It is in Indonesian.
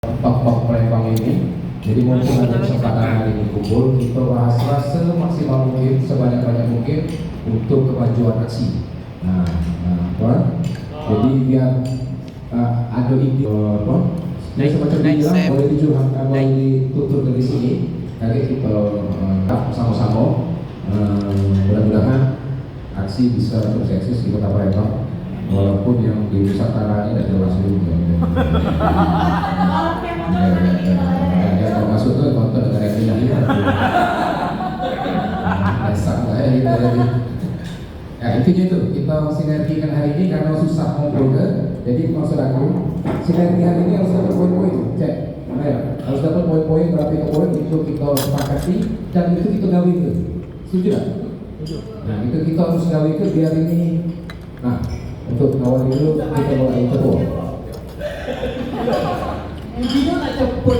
Tok Palembang ini. Jadi mumpung ada kesempatan hari ini kumpul, kita bahaslah semaksimal mungkin, sebanyak-banyak mungkin untuk kemajuan aksi. Jadi biar ada ide, semacam bilang boleh ditutur dari sini. Nanti kita sama-sama mudah-mudahan aksi bisa terus eksis di Kota Palembang, walaupun yang di Nusantara ini tidak jelas juga. Yang maksud itu konten negara ini dasar saya gitu. Ya intinya itu kita sinergikan hari ini karena susah ngumpul ke. Jadi maksud aku sinergi hari ini harus dapat poin-poin. Cek, harus dapat poin-poin berapa poin itu kita sepakati dan itu kita gawe itu. Setuju tak? Nah itu kita harus gawe itu biar ini. Nah untuk awal dulu kita mulai ketua. Intinya nggak cepet